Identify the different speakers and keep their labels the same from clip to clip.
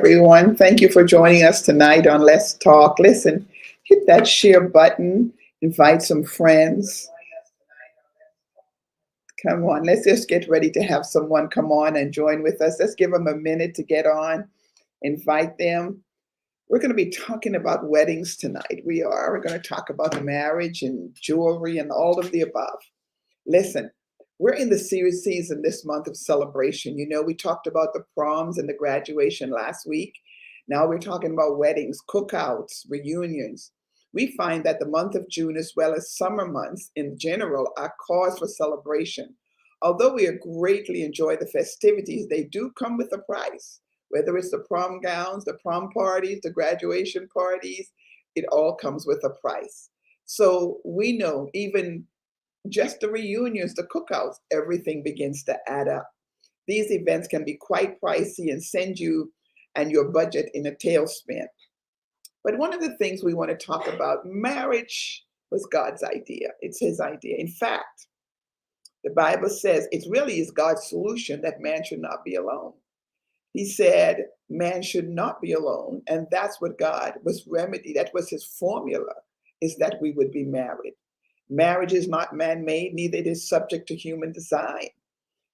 Speaker 1: everyone. Thank you for joining us tonight on Let's Talk. Listen, hit that share button, invite some friends. Come on, let's just get ready to have someone come on and join with us. Let's give them a minute to get on, invite them. We're going to be talking about weddings tonight. We are. We're going to talk about marriage and jewelry and all of the above. Listen, we're in the serious season this month of celebration. You know, we talked about the proms and the graduation last week. Now we're talking about weddings, cookouts, reunions. We find that the month of June, as well as summer months in general, are cause for celebration. Although we greatly enjoy the festivities, they do come with a price. Whether it's the prom gowns, the prom parties, the graduation parties, it all comes with a price. So we know even just the reunions, the cookouts, everything begins to add up. These events can be quite pricey and send you and your budget in a tailspin. But one of the things we want to talk about, marriage was God's idea. It's his idea. In fact, the Bible says it really is God's solution that man should not be alone. He said man should not be alone. And that's what God was remedy. That was his formula, is that we would be married. Marriage is not man-made, neither it is subject to human design.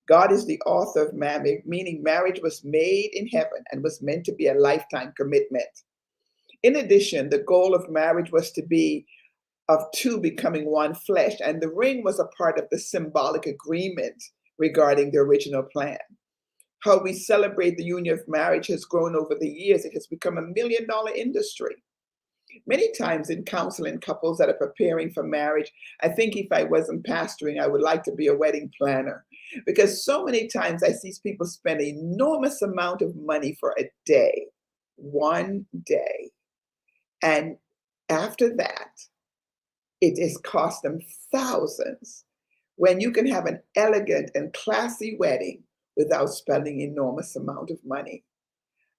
Speaker 1: God is the author of marriage, meaning marriage was made in heaven and was meant to be a lifetime commitment. In addition, the goal of marriage was to be of two becoming one flesh, and the ring was a part of the symbolic agreement regarding the original plan. How we celebrate the union of marriage has grown over the years. It has become $1 million industry. Many times in counseling couples that are preparing for marriage, I think if I wasn't pastoring, I would like to be a wedding planner, because so many times I see people spend an enormous amount of money for a day, one day. And after that, it has cost them thousands, when you can have an elegant and classy wedding without spending enormous amount of money.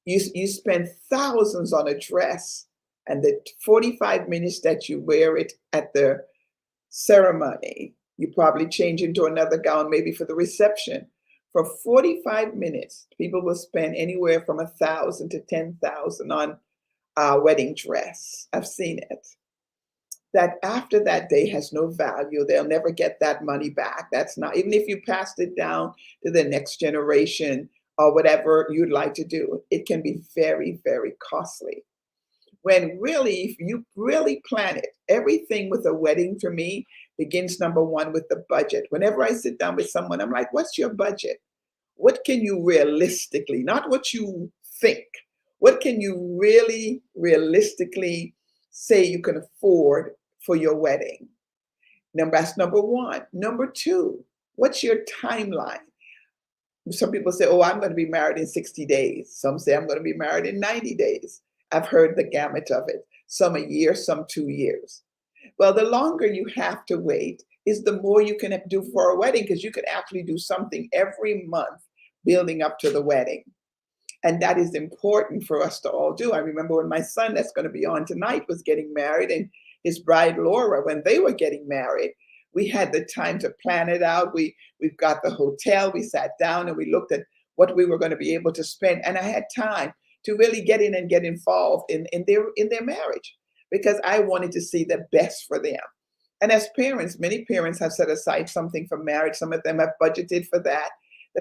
Speaker 1: You spend thousands on a dress, and the 45 minutes that you wear it at the ceremony, you probably change into another gown, maybe for the reception. For 45 minutes, people will spend anywhere from $1,000 to $10,000 on a wedding dress. I've seen it. That after that day has no value. They'll never get that money back. That's not, even if you passed it down to the next generation or whatever you'd like to do, it can be very, very costly. When really, if you really plan it, everything with a wedding for me begins, number one, with the budget. Whenever I sit down with someone, I'm like, what's your budget? What can you realistically, not what you think, what can you really realistically say you can afford for your wedding? That's number one. Number two, what's your timeline? Some people say, oh, I'm going to be married in 60 days. Some say I'm going to be married in 90 days. I've heard the gamut of it. Some a year, some 2 years. Well, the longer you have to wait is the more you can do for a wedding, because you can actually do something every month building up to the wedding. And that is important for us to all do. I remember when my son, that's going to be on tonight, was getting married, and his bride, Laura, when they were getting married, we had the time to plan it out. We've got the hotel. We sat down and we looked at what we were going to be able to spend. And I had time to really get in and get involved in their marriage, because I wanted to see the best for them. And as parents, many parents have set aside something for marriage. Some of them have budgeted for that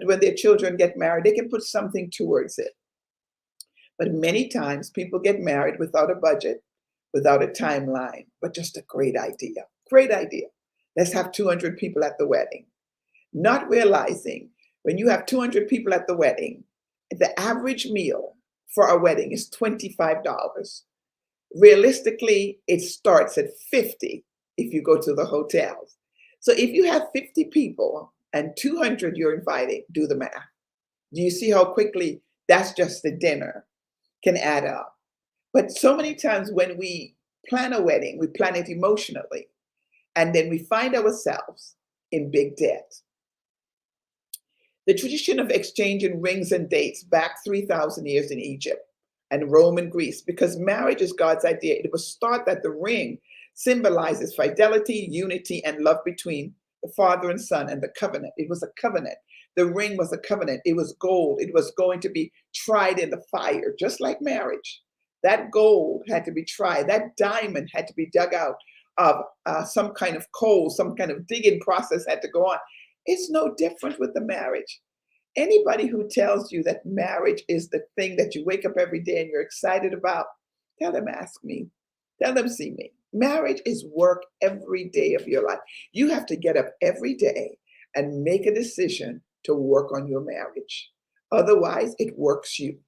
Speaker 1: when their children get married, they can put something towards it. But many times people get married without a budget, without a timeline, but just a great idea. Great idea. Let's have 200 people at the wedding. Not realizing when you have 200 people at the wedding, the average meal for a wedding is $25. Realistically, it starts at 50 if you go to the hotels. So if you have 50 people and 200 you're inviting, do the math. Do you see how quickly that's just the dinner can add up? But so many times when we plan a wedding, we plan it emotionally, and then we find ourselves in big debt. The tradition of exchanging rings and dates back 3,000 years in Egypt and Rome and Greece, because marriage is God's idea. It was thought that the ring symbolizes fidelity, unity, and love between the father and son, and the covenant. It was a covenant. The ring was a covenant. It was gold. It was going to be tried in the fire, just like marriage. That gold had to be tried. That diamond had to be dug out of some kind of coal, some kind of digging process had to go on. It's no different with the marriage. Anybody who tells you that marriage is the thing that you wake up every day and you're excited about, tell them, ask me. Tell them, see me. Marriage is work every day of your life. You have to get up every day and make a decision to work on your marriage. Otherwise, it works you.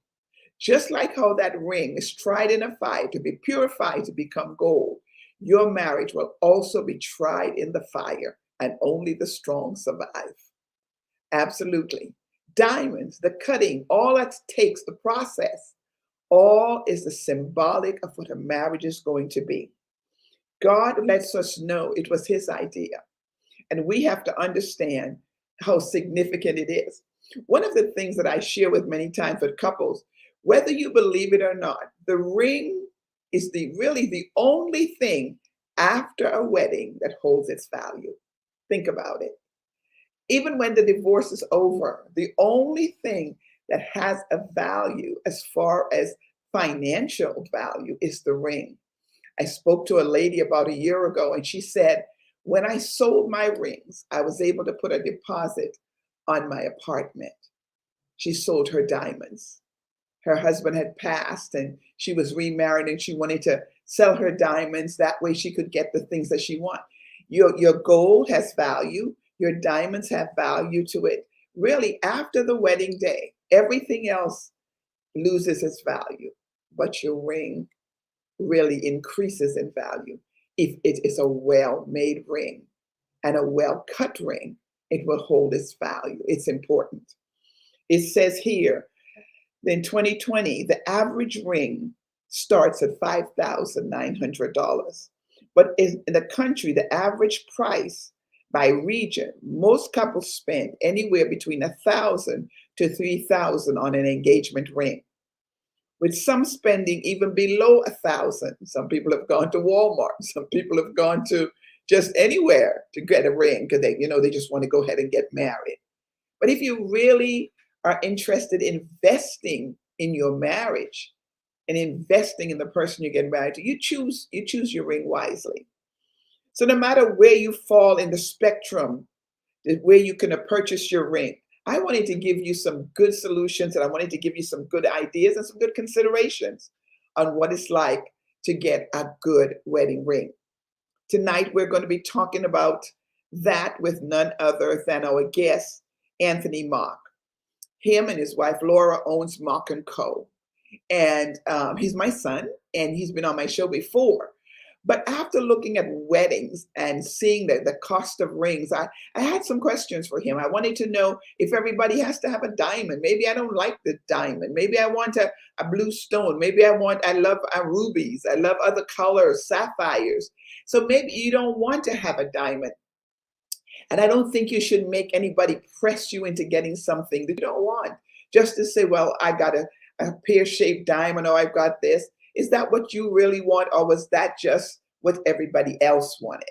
Speaker 1: Just like how that ring is tried in a fire to be purified to become gold, your marriage will also be tried in the fire, and only the strong survive. Absolutely. Diamonds, the cutting, all that takes, the process, all is the symbolic of what a marriage is going to be. God lets us know it was his idea, and we have to understand how significant it is. One of the things that I share with many times with couples, whether you believe it or not, the ring is really the only thing after a wedding that holds its value. Think about it. Even when the divorce is over, the only thing that has a value as far as financial value is the ring. I spoke to a lady about a year ago, and she said, when I sold my rings, I was able to put a deposit on my apartment. She sold her diamonds. Her husband had passed and she was remarried, and she wanted to sell her diamonds. That way she could get the things that she wants. Your gold has value. Your diamonds have value to it. Really, after the wedding day, everything else loses its value, but your ring really increases in value. If it is a well-made ring and a well-cut ring, it will hold its value. It's important. It says here, in 2020, the average ring starts at $5,900. But in the country, the average price by region, most couples spend anywhere between $1,000 to $3,000 on an engagement ring, with some spending even below $1,000. Some people have gone to Walmart. Some people have gone to just anywhere to get a ring because they just want to go ahead and get married. But if you really are interested in investing in your marriage and investing in the person you get married to, you choose your ring wisely. So no matter where you fall in the spectrum, where you can purchase your ring, I wanted to give you some good solutions, and I wanted to give you some good ideas and some good considerations on what it's like to get a good wedding ring. Tonight, we're going to be talking about that with none other than our guest, Anthony Mock. Him and his wife, Laura, owns Mock & Co. And he's my son, and he's been on my show before. But after looking at weddings and seeing the cost of rings, I had some questions for him. I wanted to know if everybody has to have a diamond. Maybe I don't like the diamond. Maybe I want a blue stone. Maybe I love rubies. I love other colors, sapphires. So maybe you don't want to have a diamond. And I don't think you should make anybody press you into getting something that you don't want. Just to say, well, I got a pear-shaped diamond, or I've got this. Is that what you really want, or was that just what everybody else wanted?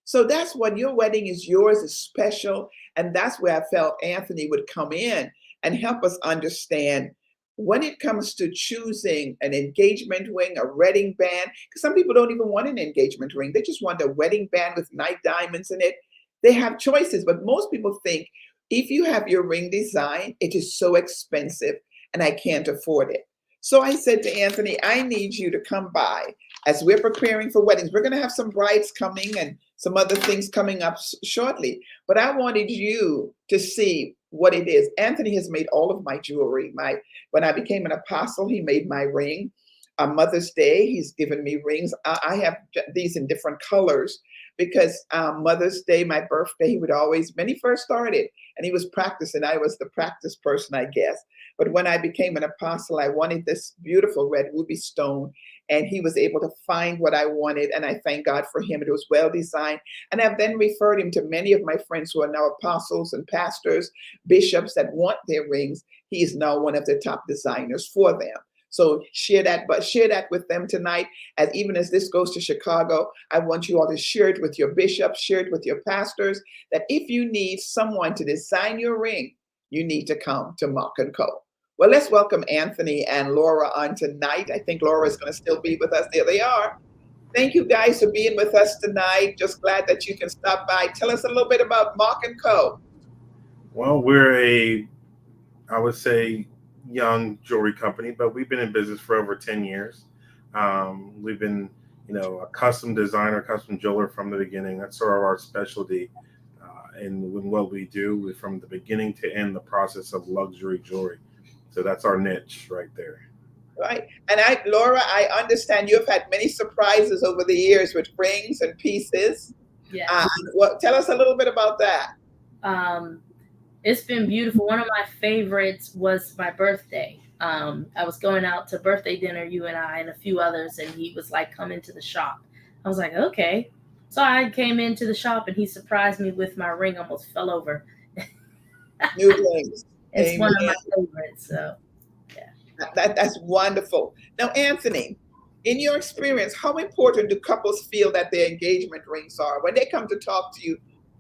Speaker 1: So that's what your wedding is. Yours is special. And that's where I felt Anthony would come in and help us understand when it comes to choosing an engagement ring, a wedding band, because some people don't even want an engagement ring. They just want a wedding band with nice diamonds in it. They have choices, but most people think if you have your ring design, it is so expensive and I can't afford it. So I said to Anthony, I need you to come by as we're preparing for weddings. We're going to have some brides coming and some other things coming up shortly, but I wanted you to see what it is. Anthony has made all of my jewelry. When I became an apostle, he made my ring. On Mother's Day, he's given me rings. I have these in different colors because Mother's Day, my birthday, he would always, when he first started, and he was practicing, I was the practice person, I guess. But when I became an apostle, I wanted this beautiful red ruby stone, and he was able to find what I wanted, and I thank God for him. It was well designed, and I've then referred him to many of my friends who are now apostles and pastors, bishops that want their rings. He is now one of the top designers for them. So share that with them tonight. As even as this goes to Chicago, I want you all to share it with your bishops, share it with your pastors, that if you need someone to design your ring, you need to come to Mock and Co. Well, let's welcome Anthony and Laura on tonight. I think Laura is going to still be with us. There they are. Thank you guys for being with us tonight. Just glad that you can stop by. Tell us a little bit about Mock and Co.
Speaker 2: Well, we're I would say, young jewelry company, but we've been in business for over 10 years. We've been, a custom designer, custom jeweler from the beginning. That's sort of our specialty. And when what we do from the beginning to end, the process of luxury jewelry. So that's our niche right there.
Speaker 1: Right. And Laura, I understand you've had many surprises over the years with rings and pieces.
Speaker 3: Yes.
Speaker 1: Well, tell us a little bit about that.
Speaker 3: It's been beautiful. One of my favorites was my birthday. I was going out to birthday dinner, you and I, and a few others, and he was like, come into the shop. I was like, okay. So I came into the shop, and he surprised me with my ring, almost fell over.
Speaker 1: New rings.
Speaker 3: It's
Speaker 1: Amen.
Speaker 3: one of my favorites. So, yeah.
Speaker 1: That's wonderful. Now, Anthony, in your experience, how important do couples feel that their engagement rings are? When they come to talk to you,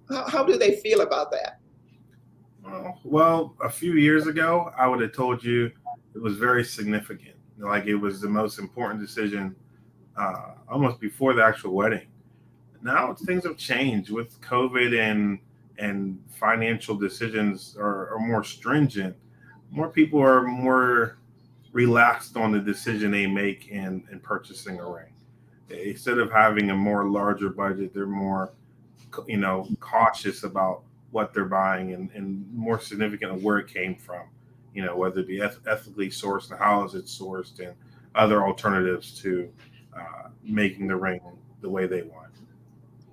Speaker 1: how do they feel about that?
Speaker 2: Well, a few years ago, I would have told you it was very significant. Like it was the most important decision almost before the actual wedding. Now things have changed with COVID and financial decisions are more stringent. More people are more relaxed on the decision they make in purchasing a ring. Instead of having a more larger budget, they're more cautious about what they're buying and more significant of where it came from, whether it be ethically sourced and how is it sourced and other alternatives to making the ring the way they want.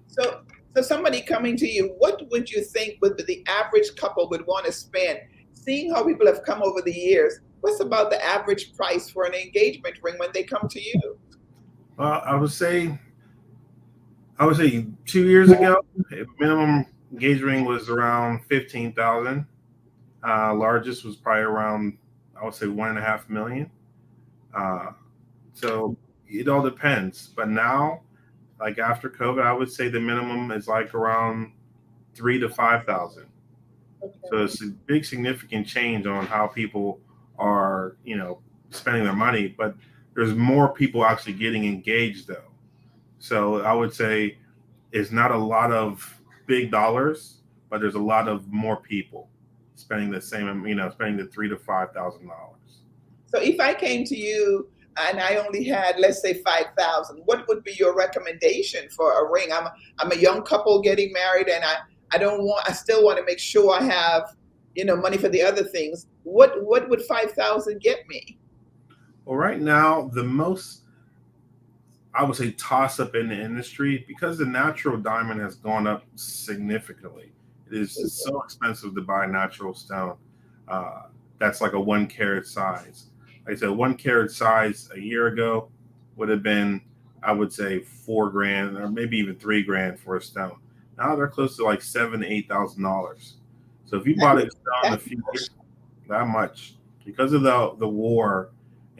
Speaker 1: So somebody coming to you, what would you think would the average couple would want to spend? Seeing how people have come over the years, what's about the average price for an engagement ring when they come to you?
Speaker 2: Well, I would say 2 years ago, minimum engagement ring was around 15,000. Largest was probably around, I would say, 1.5 million. So it all depends. But now, like after COVID, I would say the minimum is like around 3,000 to 5,000. Okay. So it's a big significant change on how people are, spending their money. But there's more people actually getting engaged though. So I would say it's not a lot of big dollars, but there's a lot of more people spending the same, spending the $3,000 to $5,000.
Speaker 1: So if I came to you and I only had, let's say, 5,000, what would be your recommendation for a ring? I'm a young couple getting married, and I still want to make sure I have, money for the other things. What would 5,000 get me?
Speaker 2: Well, right now, the most, I would say, toss up in the industry, because the natural diamond has gone up significantly. It is so expensive to buy natural stone. That's like a 1 carat size. Like I said, 1 carat size a year ago would have been, I would say, $4,000 or maybe even $3,000 for a stone. Now they're close to like $7,000 to $8,000. So if you bought a stone a few years, that much, because of the war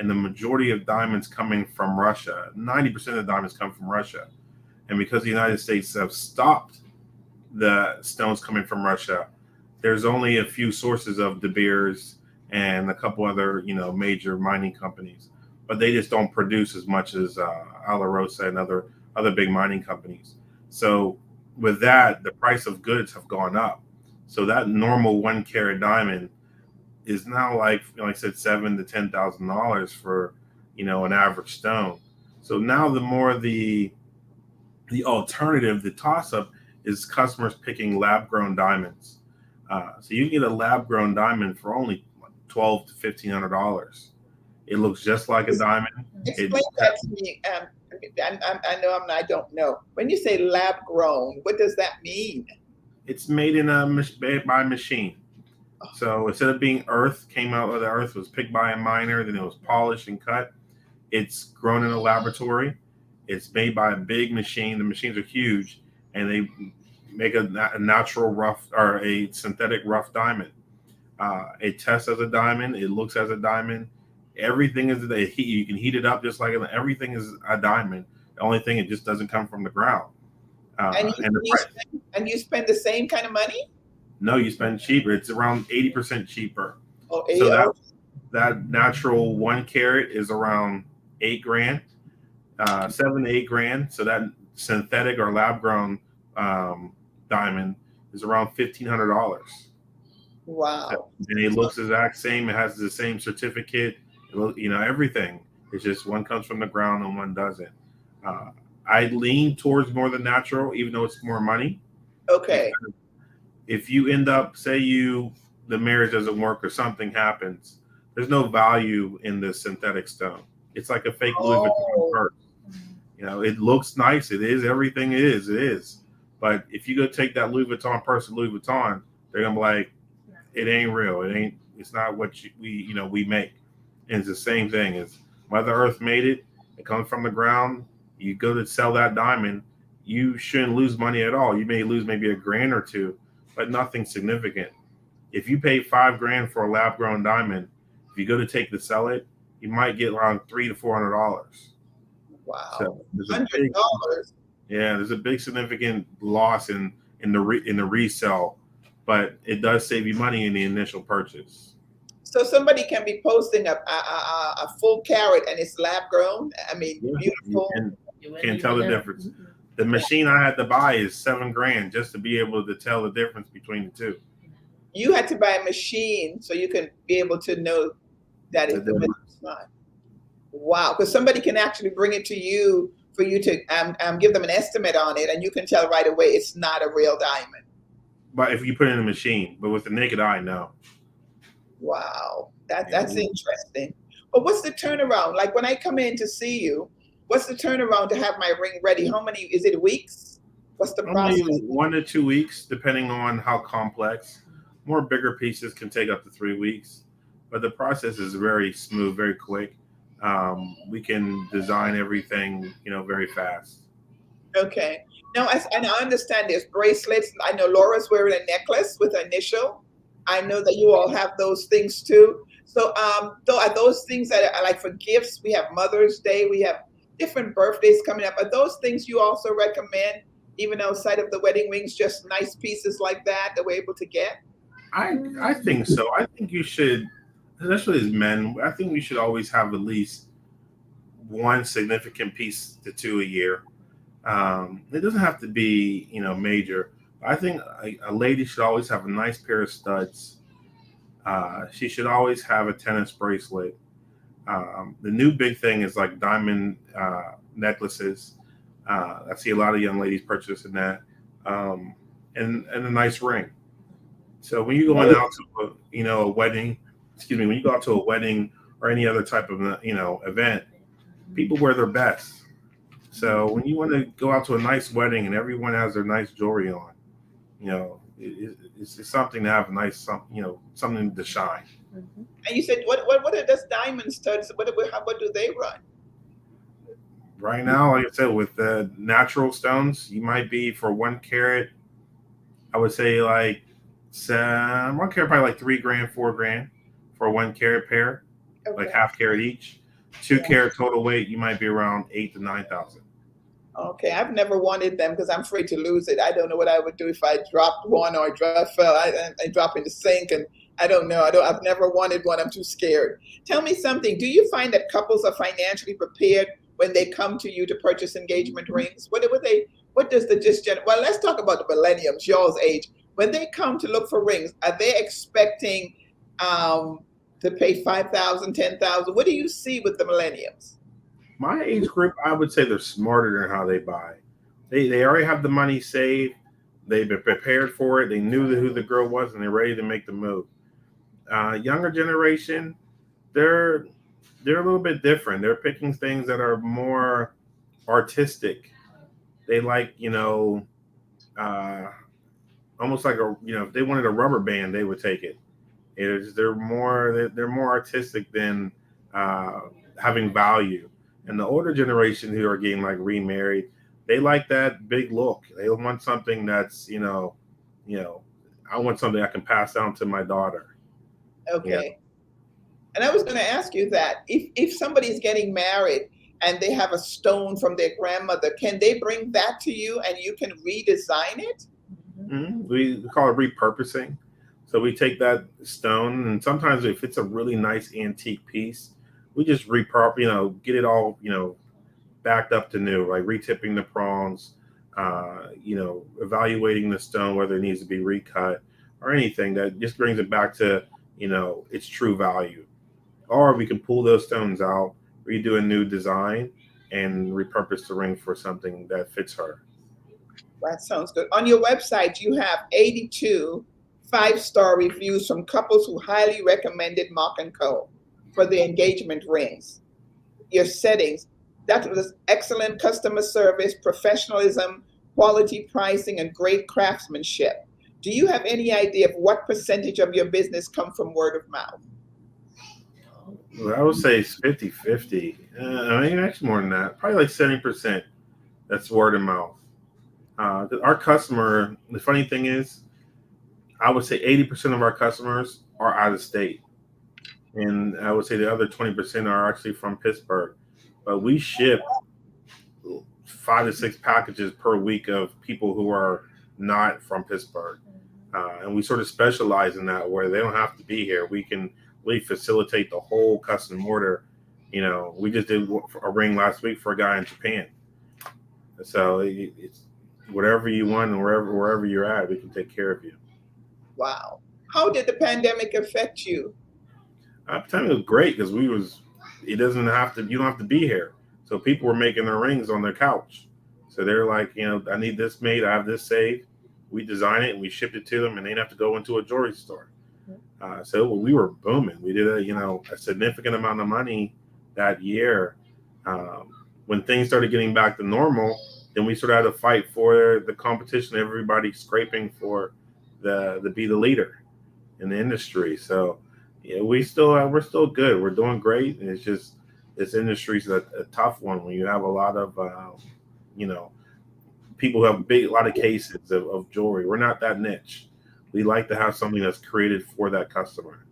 Speaker 2: and the majority of diamonds coming from Russia, 90% of the diamonds come from Russia, and because the United States have stopped the stones coming from Russia, there's only a few sources of De Beers and a couple other, major mining companies, but they just don't produce as much as Ala Rosa and other big mining companies. So with that, the price of goods have gone up. So that normal 1 carat diamond is now like I said, $7,000 to $10,000 for, an average stone. So now the more the alternative, the toss up is customers picking lab grown diamonds. So you can get a lab grown diamond for only $1,200 to $1,500. It looks just like a diamond.
Speaker 1: Explain that to me. I don't know. When you say lab grown, what does that mean?
Speaker 2: It's made by machine. So instead of being came out of the earth, was picked by a miner, then it was polished and cut. It's grown in a laboratory. It's made by a big machine. The machines are huge, and they make a natural rough or a synthetic rough diamond. It tests as a diamond. It looks as a diamond. Everything is you can heat it up just like everything is a diamond. The only thing, it just doesn't come from the ground.
Speaker 1: And you spend the same kind of money?
Speaker 2: No, you spend cheaper. It's around 80% cheaper.
Speaker 1: Oh,
Speaker 2: So
Speaker 1: oh,
Speaker 2: that natural 1 carat is around 8 grand, 7 to 8 grand. So that synthetic or lab grown diamond is around $1,500.
Speaker 1: wow.
Speaker 2: And it looks the exact same. It has the same certificate. Everything. It's just one comes from the ground and one doesn't. Uh, I lean towards more the natural, even though it's more money.
Speaker 1: Okay.
Speaker 2: If you end up, say the marriage doesn't work or something happens, there's no value in the synthetic stone. It's like a fake Louis Vuitton
Speaker 1: Oh,
Speaker 2: purse. It looks nice. It is everything it is. It is. But if you go take that Louis Vuitton purse to Louis Vuitton, they're gonna be like, it ain't real. It ain't. It's not what we make. And it's the same thing as Mother Earth made it. It comes from the ground. You go to sell that diamond, you shouldn't lose money at all. You may lose maybe a grand or two, but nothing significant. If you pay 5 grand for a lab grown diamond, if you go to take to sell it, you might get around $300 to $400.
Speaker 1: wow.
Speaker 2: So there's a big,
Speaker 1: $100.
Speaker 2: there's a big significant loss in the resale, but it does save you money in the initial purchase.
Speaker 1: So somebody can be posting a full carat and it's lab grown. I mean,
Speaker 2: Yeah,
Speaker 1: beautiful.
Speaker 2: you can't tell the difference. The machine I had to buy is 7 grand just to be able to tell the difference between the two.
Speaker 1: You had to buy a machine so you can be able to know that it's the not. Wow, because somebody can actually bring it to you for you to give them an estimate on it, and you can tell right away it's not a real diamond.
Speaker 2: But if you put it in a machine, but with the naked eye, no.
Speaker 1: Wow, that's interesting. But what's the turnaround? Like when I come in to see you, what's the turnaround to have my ring ready? How many, is it weeks? What's the process?
Speaker 2: Only 1 to 2 weeks, depending on how complex. More bigger pieces can take up to 3 weeks, but the process is very smooth, very quick. We can design everything, very fast.
Speaker 1: Okay. Now, and I understand there's bracelets. I know Laura's wearing a necklace with an initial. I know that you all have those things too. So, though, are those things that are like for gifts? We have Mother's Day. We have different birthdays coming up. Are those things you also recommend, even outside of the wedding rings, just nice pieces like that we're able to get?
Speaker 2: I think so. I think you should, especially as men, I think we should always have at least one significant piece to two a year. It doesn't have to be, major. I think a lady should always have a nice pair of studs. She should always have a tennis bracelet. The new big thing is like diamond necklaces. I see a lot of young ladies purchasing that, and a nice ring. So when you going out to a wedding, when you go out to a wedding or any other type of event, people wear their best. So when you want to go out to a nice wedding and everyone has their nice jewelry on, it's something to have a nice, something to shine.
Speaker 1: Mm-hmm. And you said, what are those diamond studs? What do they run?
Speaker 2: Right now, like I said, with the natural stones, you might be for 1 carat. I would say like 1 carat, probably like 3 grand, 4 grand for a 1 carat pair, like half carat each. 2 carat total weight, you might be around 8,000 to 9,000.
Speaker 1: Okay, I've never wanted them because I'm afraid to lose it. I don't know what I would do if I dropped one or fell. I drop in the sink, and I don't know. I've never wanted one. I'm too scared. Tell me something. Do you find that couples are financially prepared when they come to you to purchase engagement rings? What does well, let's talk about the millenniums, y'all's age. When they come to look for rings, are they expecting to pay $5,000, $10,000? What do you see with the millenniums?
Speaker 2: My age group, I would say they're smarter in how they buy. They already have the money saved. They've been prepared for it. They knew who the girl was, and they're ready to make the move. Younger generation, they're a little bit different. They're picking things that are more artistic. They like, almost like if they wanted a rubber band, they would take it. They're more artistic than having value. And the older generation who are getting like remarried, they like that big look. They want something that's, I want something I can pass down to my daughter.
Speaker 1: Okay. And I was going to ask you that if somebody's getting married and they have a stone from their grandmother, can they bring that to you and you can redesign it?
Speaker 2: We call it repurposing. So we take that stone, and sometimes if it's a really nice antique piece, we just get it all, backed up to new, like retipping the prongs, evaluating the stone, whether it needs to be recut or anything that just brings it back to, its true value. Or we can pull those stones out, redo a new design, and repurpose the ring for something that fits her.
Speaker 1: That sounds good. On your website, you have 82 five-star reviews from couples who highly recommended Mock and Co. for the engagement rings. Your settings, that was excellent customer service, professionalism, quality pricing, and great craftsmanship. Do you have any idea of what percentage of your business come from word of mouth?
Speaker 2: Well, I would say it's 50-50. I mean, actually more than that. Probably like 70%. That's word of mouth. Our customer, the funny thing is, I would say 80% of our customers are out of state. And I would say the other 20% are actually from Pittsburgh. But we ship 5 to 6 packages per week of people who are not from Pittsburgh. And we sort of specialize in that where they don't have to be here. We can really facilitate the whole custom order. We just did a ring last week for a guy in Japan. So it's whatever you want and wherever you're at, we can take care of you.
Speaker 1: Wow. How did the pandemic affect you?
Speaker 2: At the time it was great because you don't have to be here. So people were making their rings on their couch. So they're like, I need this made, I have this saved. We design it and we shipped it to them, and they didn't have to go into a jewelry store. So we were booming. We did a significant amount of money that year. When things started getting back to normal, then we sort of had to fight for the competition. Everybody scraping for the be the leader in the industry. So we're still good. We're doing great. And it's just this industry's a tough one when you have a lot of people who have a lot of cases of jewelry. We're not that niche. We like to have something that's created for that customer.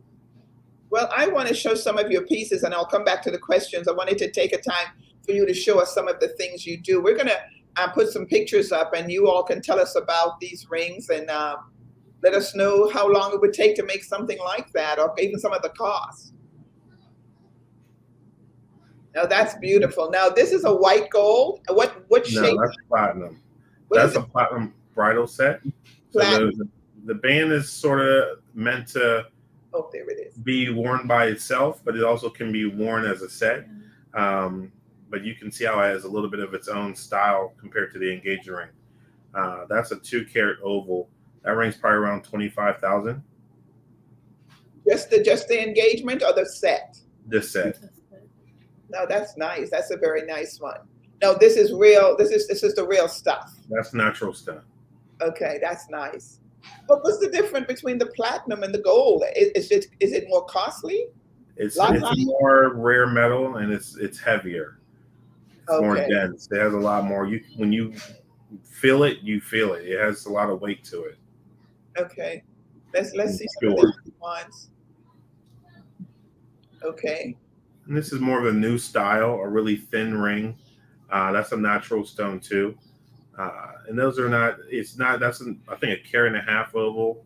Speaker 1: Well, I want to show some of your pieces, and I'll come back to the questions. I wanted to take a time for you to show us some of the things you do. We're going to put some pictures up, and you all can tell us about these rings and let us know how long it would take to make something like that, or even some of the costs. Now that's beautiful. Now this is a white gold. What shape?
Speaker 2: No, that's platinum.
Speaker 1: What
Speaker 2: That's
Speaker 1: is
Speaker 2: a
Speaker 1: it?
Speaker 2: platinum bridal set.
Speaker 1: Platinum.
Speaker 2: So the band is sort of meant to
Speaker 1: Oh, there it is.
Speaker 2: be worn by itself, but it also can be worn as a set. But you can see how it has a little bit of its own style compared to the engagement ring. That's a 2-carat oval. That ring's probably around 25,000.
Speaker 1: Just the engagement or the set?
Speaker 2: This set.
Speaker 1: No, that's nice. That's a very nice one. No, this is real. This is the real stuff.
Speaker 2: That's natural stuff.
Speaker 1: Okay, that's nice. But what's the difference between the platinum and the gold? Is it more costly?
Speaker 2: It's
Speaker 1: Lot
Speaker 2: a
Speaker 1: higher?
Speaker 2: more rare metal, and it's heavier. It's more
Speaker 1: Okay.
Speaker 2: dense. It has a lot more. When you feel it, you feel it. It has a lot of weight to it.
Speaker 1: Okay. Let's see some of
Speaker 2: Sure.
Speaker 1: these ones. Okay.
Speaker 2: And this is more of a new style, a really thin ring. That's a natural stone too. And those are not. It's not. I think a carat and a half oval.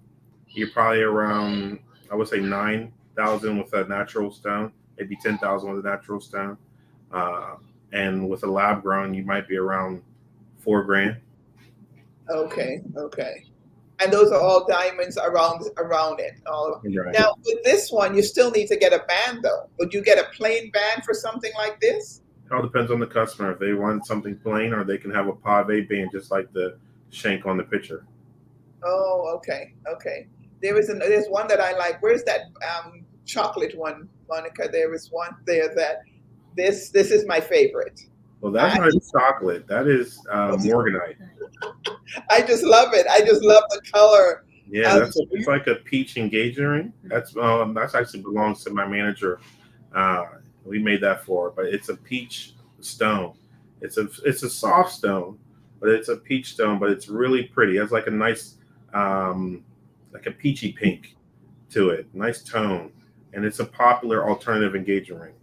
Speaker 2: You're probably around, I would say 9,000 with a natural stone, maybe 10,000 with a natural stone. And with a lab grown, you might be around $4,000.
Speaker 1: Okay. Okay. And those are all diamonds around it.
Speaker 2: Right.
Speaker 1: Now, with this one, you still need to get a band, though. Would you get a plain band for something like this?
Speaker 2: It all depends on the customer. If they want something plain, or they can have a pave band, just like the shank on the picture.
Speaker 1: Oh, okay. Okay. There's one that I like. Where's that chocolate one, Monica? There is one there that this is my favorite.
Speaker 2: Well, that's not chocolate. That is morganite.
Speaker 1: I just love it. I just love the color.
Speaker 2: Yeah, it's like a peach engagement ring. That's actually belongs to my manager. We made that for her, but it's a peach stone. It's a soft stone, but it's a peach stone, but it's really pretty. It has like a nice like a peachy pink to it, nice tone, and it's a popular alternative engagement ring.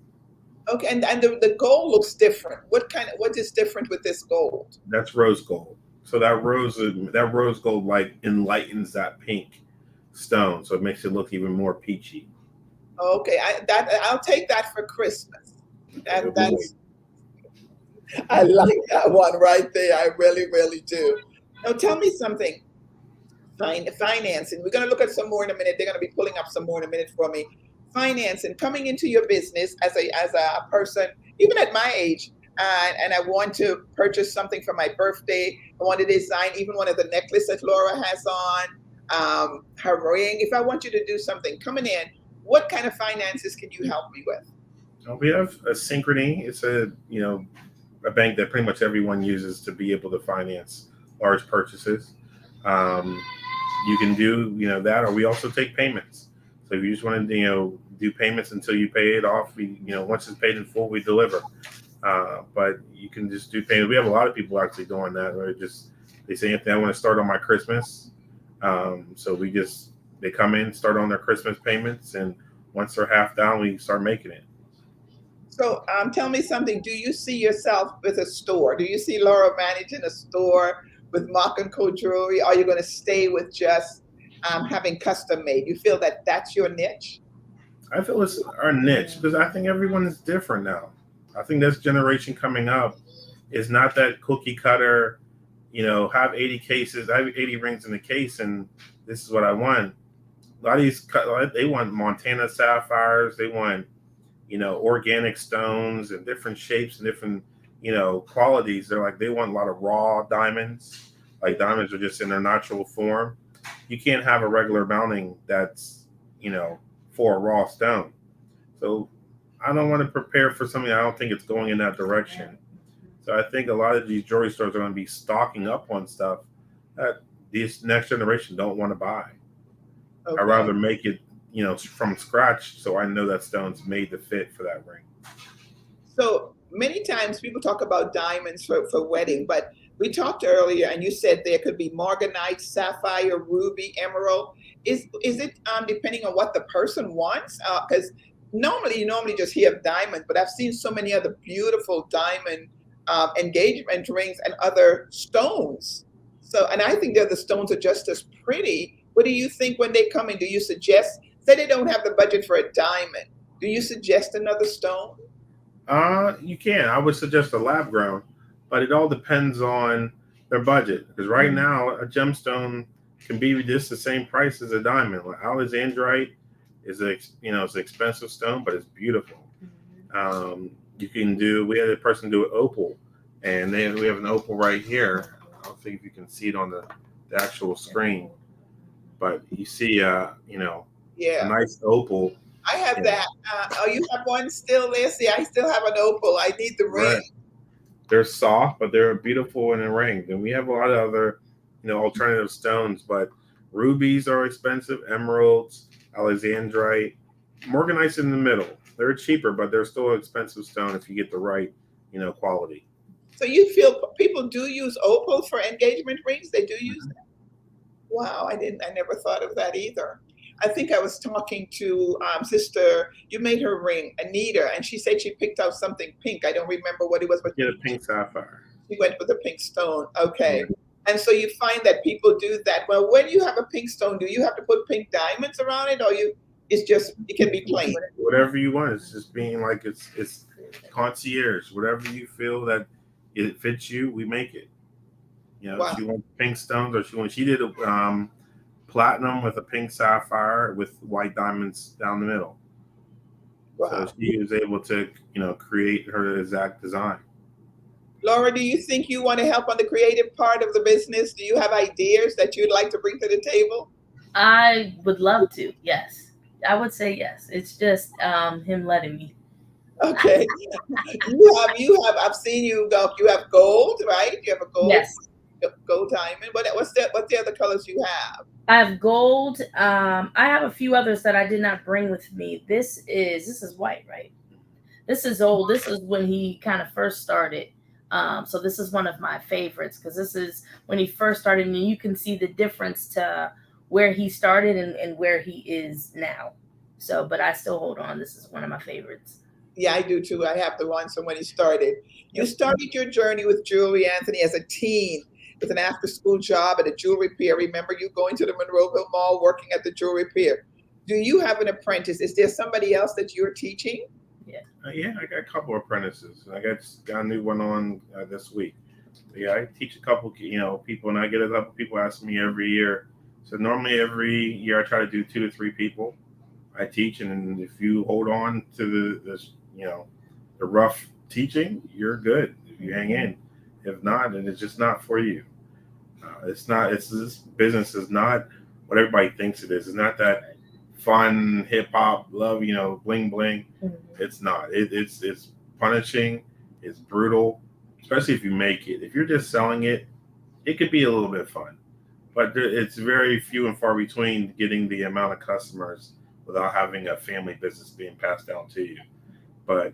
Speaker 1: Okay, and the gold looks different. What is different with this gold?
Speaker 2: That's rose gold. So that rose gold like enlightens that pink stone, so it makes it look even more peachy.
Speaker 1: Okay, I'll take that for Christmas.
Speaker 2: Okay,
Speaker 1: That
Speaker 2: we'll wait.
Speaker 1: that's I like that one right there. I really, really do. Now tell me something. Financing. We're going to look at some more in a minute. They're going to be pulling up some more in a minute for me. Financing, coming into your business as a person, even at my age, and I want to purchase something for my birthday. I want to design even one of the necklace that Laura has on, her ring. If I want you to do something coming in, what kind of finances can you help me with?
Speaker 2: We have a Synchrony. It's a bank that pretty much everyone uses to be able to finance large purchases. Um, you can do that, or we also take payments. So if you just want to do payments until you pay it off, we once it's paid in full, we deliver. But you can just do payments. We have a lot of people actually doing that. Where they say, Anthony, I want to start on my Christmas. So they come in, start on their Christmas payments, and once they're half down, we start making it.
Speaker 1: So tell me something. Do you see yourself with a store? Do you see Laura managing a store with Mock and Co jewelry? Are you going to stay with just having custom made? You feel that that's your niche?
Speaker 2: I feel it's our niche because I think everyone is different now. I think this generation coming up is not that cookie cutter, have 80 cases, I have 80 rings in the case, and this is what I want. A lot of they want Montana sapphires, they want, organic stones and different shapes and different, qualities. They want a lot of raw diamonds, like diamonds are just in their natural form. You can't have a regular mounting that's, for a raw stone. So I don't want to prepare for something. I don't think it's going in that direction. So I think a lot of these jewelry stores are going to be stocking up on stuff that this next generation don't want to buy.
Speaker 1: Okay.
Speaker 2: I'd rather make it, from scratch, so I know that stone's made to fit for that ring.
Speaker 1: So many times people talk about diamonds for wedding, but we talked earlier and you said there could be morganite, sapphire, ruby, emerald. Is it depending on what the person wants? Because you normally just hear of diamonds, but I've seen so many other beautiful diamond engagement rings and other stones. So, and I think the other stones are just as pretty. What do you think when they come in? Do you suggest, say they don't have the budget for a diamond, do you suggest another stone?
Speaker 2: You can. I would suggest a lab grown, but it all depends on their budget. Because right now, a gemstone can be just the same price as a diamond. Like Alexandrite it's an expensive stone, but it's beautiful. You can do. We had a person do an opal, and we have an opal right here. I don't think if you can see it on the actual screen, but you see, a
Speaker 1: Yeah,
Speaker 2: nice opal.
Speaker 1: I have
Speaker 2: Yeah.
Speaker 1: that. Oh, you have one still, Leslie? I still have an opal. I need the ring.
Speaker 2: Right. They're soft, but they're beautiful in a ring. Then we have a lot of other, alternative stones, but rubies are expensive, emeralds, alexandrite, morganite's in the middle. They're cheaper, but they're still an expensive stone if you get the right, quality.
Speaker 1: So you feel people do use opal for engagement rings? They do use that? Wow, I never thought of that either. I think I was talking to sister, you made her ring, Anita, and she said she picked out something pink. I don't remember what it was, but
Speaker 2: Get a pink sapphire.
Speaker 1: she went with a pink stone. Okay.
Speaker 2: Yeah.
Speaker 1: And so you find that people do that. Well, when you have a pink stone, do you have to put pink diamonds around it, or it can be plain?
Speaker 2: Whatever you want. It's just being like it's concierge. Whatever you feel that it fits you, we make it.
Speaker 1: Wow.
Speaker 2: She wants pink stones, or she did a platinum with a pink sapphire with white diamonds down the middle.
Speaker 1: Wow.
Speaker 2: So she was able to, create her exact design.
Speaker 1: Laura, do you think you want to help on the creative part of the business? Do you have ideas that you'd like to bring to the table?
Speaker 3: I would love to. Yes, I would say yes. It's just him letting me.
Speaker 1: Okay. You have. I've seen you go. You have gold, right? You have a gold.
Speaker 3: Yes.
Speaker 1: Gold diamond. What's the other colors you have?
Speaker 3: I have gold. I have a few others that I did not bring with me. This is white, right? This is old. This is when he kind of first started. So this is one of my favorites because this is when he first started, and you can see the difference to where he started and where he is now. So, but I still hold on. This is one of my favorites.
Speaker 1: Yeah, I do too. I have the one from when he started. You started your journey with jewelry, Anthony, as a teen. with an after-school job at a jewelry pier. Remember you going to the Monroeville Mall, working at the jewelry pier. Do you have an apprentice? Is there somebody else that you're teaching?
Speaker 2: Yeah, I got a couple of apprentices. I got a new one on this week. Yeah, I teach a couple, people, and I get a couple people asking me every year. So normally every year I try to do 2 to 3 people I teach, and if you hold on to the rough teaching, you're good. If you hang in, if not, then it's just not for you. It's not. It's This business is not what everybody thinks it is. It's not that fun hip hop love, bling bling. It's not. It's punishing. It's brutal, especially if you make it. If you're just selling it, it could be a little bit fun, but it's very few and far between getting the amount of customers without having a family business being passed down to you. But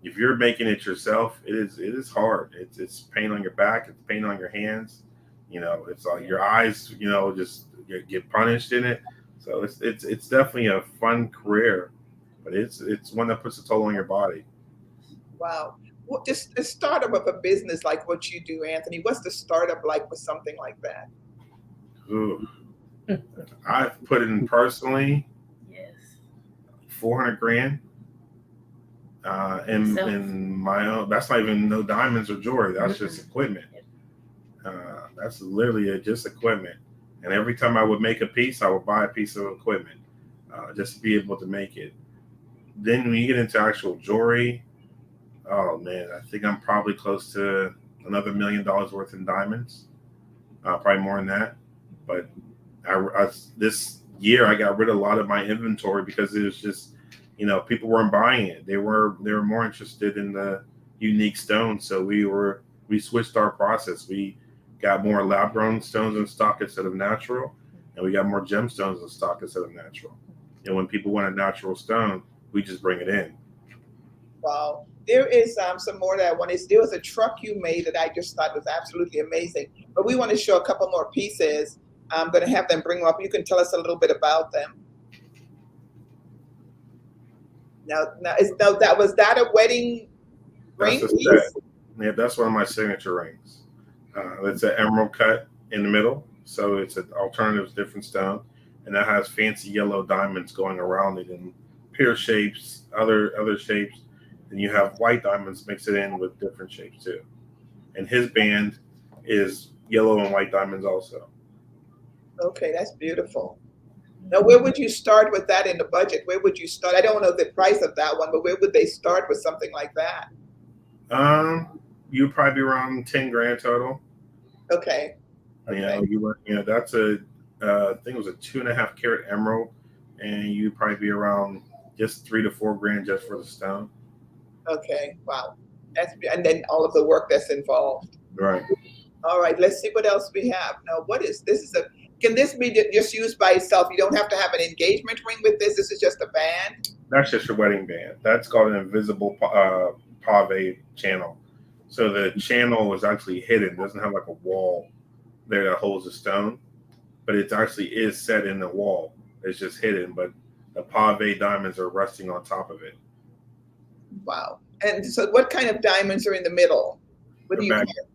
Speaker 2: if you're making it yourself, it is hard. It's pain on your back. It's pain on your hands. It's like your eyes. Just get punished in it. So it's definitely a fun career, but it's one that puts a toll on your body.
Speaker 1: Wow. Well, just the startup of a business like what you do, Anthony, what's the startup like with something like that?
Speaker 2: Ooh. I've put in personally
Speaker 3: Yes.
Speaker 2: 400 grand in my own. That's not even no diamonds or jewelry. That's just equipment. That's literally just equipment. And every time I would make a piece, I would buy a piece of equipment just to be able to make it. Then when you get into actual jewelry, oh man, I think I'm probably close to another $1 million worth in diamonds. Probably more than that. But this year I got rid of a lot of my inventory because it was just, people weren't buying it. They were more interested in the unique stones. So we switched our process. We got more lab grown stones in stock instead of natural, and we got more gemstones in stock instead of natural. And when people want a natural stone, we just bring it in.
Speaker 1: Wow. There is some more that I want. There was a truck you made that I just thought was absolutely amazing. But we want to show a couple more pieces. I'm going to have them bring them up. You can tell us a little bit about them. Now was that a wedding ring piece?
Speaker 2: Yeah, that's one of my signature rings. It's an emerald cut in the middle, so it's an alternative, different stone, and that has fancy yellow diamonds going around it in pear shapes, other shapes. And you have white diamonds mixed it in with different shapes too. And his band is yellow and white diamonds also.
Speaker 1: Okay, that's beautiful. Now, where would you start with that in the budget? Where would you start? I don't know the price of that one, but where would they start with something like that?
Speaker 2: You'd probably be around 10 grand total.
Speaker 1: Okay.
Speaker 2: That's I think it was a 2.5 carat emerald, and you'd probably be around just 3 to 4 grand just for the stone.
Speaker 1: Okay. Wow. And then all of the work that's involved.
Speaker 2: Right.
Speaker 1: All right. Let's see what else we have. Now, can this be just used by itself? You don't have to have an engagement ring with this. This is just a band.
Speaker 2: That's just your wedding band. That's called an invisible pave channel. So the channel is actually hidden. It doesn't have like a wall there that holds the stone, but it actually is set in the wall. It's just hidden, but the pave diamonds are resting on top of it.
Speaker 1: Wow. And so what kind of diamonds are in the middle? What do you call them?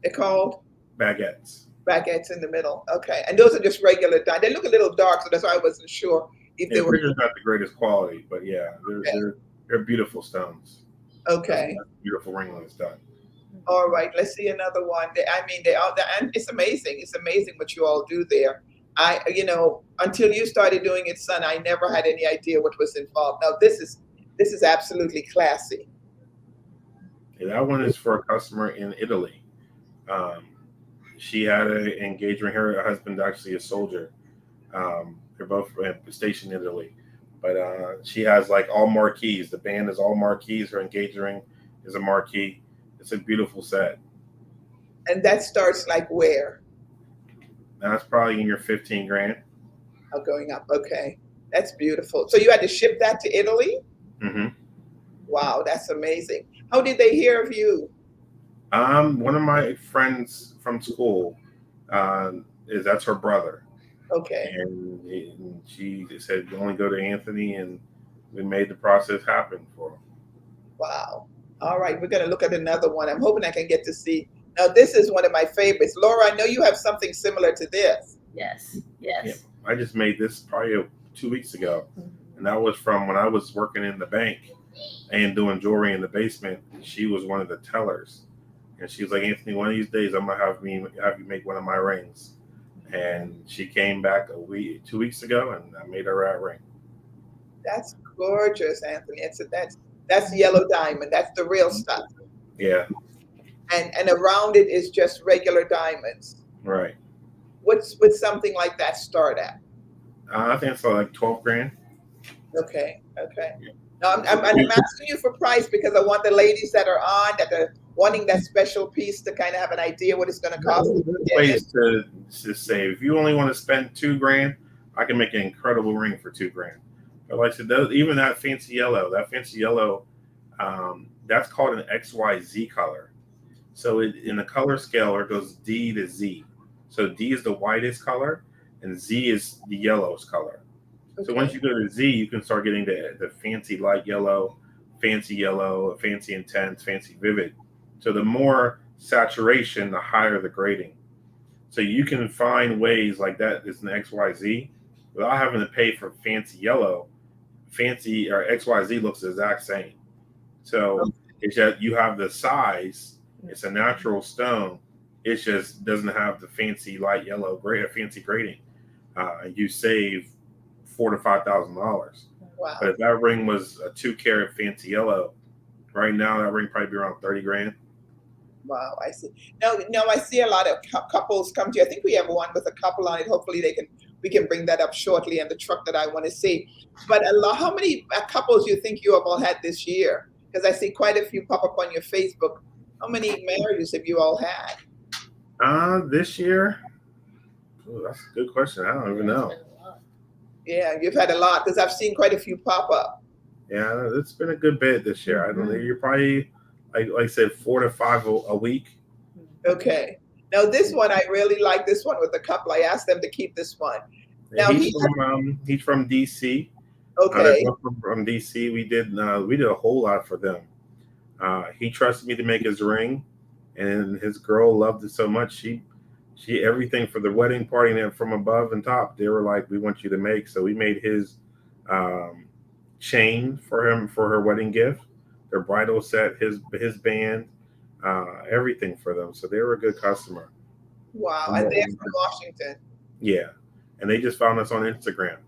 Speaker 1: They're called?
Speaker 2: Baguettes.
Speaker 1: Baguettes in the middle. Okay. And those are just regular diamonds. They look a little dark, so that's why I wasn't sure if they were.
Speaker 2: They're just not the greatest quality, but yeah, they're beautiful stones.
Speaker 1: Okay.
Speaker 2: That's a beautiful ring when it's done.
Speaker 1: All right. Let's see another one. And it's amazing. It's amazing what you all do there. Until you started doing it, son, I never had any idea what was involved. Now this is absolutely classy.
Speaker 2: Yeah, that one is for a customer in Italy. She had an engagement. Her husband actually a soldier. They're both stationed in Italy, but she has like all marquees. The band is all marquees. Her engagement ring is a marquee. It's a beautiful set.
Speaker 1: And that starts like where?
Speaker 2: That's probably in your 15 grand.
Speaker 1: Oh, going up. Okay. That's beautiful. So you had to ship that to Italy?
Speaker 2: Mm-hmm.
Speaker 1: Wow, that's amazing. How did they hear of you?
Speaker 2: One of my friends from school, that's her brother.
Speaker 1: Okay.
Speaker 2: And she said, only go to Anthony, and we made the process happen for him.
Speaker 1: Wow. All right, we're going to look at another one. I'm hoping I can get to see Now, this is one of my favorites. Laura, I know you have something similar to this.
Speaker 3: Yes.
Speaker 2: Yeah,
Speaker 3: Yes.
Speaker 2: I just made this probably 2 weeks ago,
Speaker 3: Mhm.
Speaker 2: and that was from when I was working in the bank and doing jewelry in the basement. She was one of the tellers, and she was like, "Anthony, one of these days I'm gonna have you make one of my rings." And she came back 2 weeks ago, and I made her that ring.
Speaker 1: That's gorgeous, Anthony. That's yellow diamond. That's the real stuff.
Speaker 2: Yeah,
Speaker 1: And around it is just regular diamonds.
Speaker 2: right.
Speaker 1: What's would something like that start at?
Speaker 2: I think it's like 12 grand.
Speaker 1: Okay, okay. No, I'm asking you for price because I want the ladies that are on that are wanting that special piece to kind of have an idea what it's going to cost them to get it.
Speaker 2: Ways to save. If you only want to spend 2 grand, I can make an incredible ring for 2 grand. But like I said, even that fancy yellow, that's called an XYZ color. So in the color scale, it goes D to Z. So D is the whitest color, and Z is the yellowest color. So once
Speaker 1: Okay.
Speaker 2: you go to Z, you can start getting the fancy light yellow, fancy intense, fancy vivid. So the more saturation, the higher the grading. So you can find ways like that is an XYZ without having to pay for fancy yellow. Fancy or XYZ looks the exact same. So it's just you have the size, it's a natural stone. It just doesn't have the fancy light yellow grade or fancy grading. You save $4,000 to $5,000. But
Speaker 1: Wow.
Speaker 2: if that ring was a 2 carat fancy yellow, right now that ring probably be around 30 grand.
Speaker 1: Wow, I see. Now I see a lot of couples come to you. I think we have one with a couple on it. Hopefully we can bring that up shortly in the truck that I want to see. But how many couples you think you have all had this year? Because I see quite a few pop up on your Facebook. How many marriages have you all had?
Speaker 2: This year, that's a good question. I don't even know.
Speaker 1: Yeah, you've had a lot because I've seen quite a few pop up.
Speaker 2: Yeah, it's been a good bit this year. I don't know. You're probably like I said, 4 to 5 a week.
Speaker 1: Okay. Now this one, I really like this one with the couple. I asked them to keep this one. Now
Speaker 2: He's from DC.
Speaker 1: okay.
Speaker 2: From DC. We did a whole lot for them. He trusted me to make his ring, and his girl loved it so much. She everything for the wedding party and from above and top. They were like, "We want you to make." So we made his chain for him for her wedding gift, their bridal set, his band, everything for them. So they were a good customer.
Speaker 1: Wow. And they're from Washington.
Speaker 2: Yeah, and they just found us on Instagram.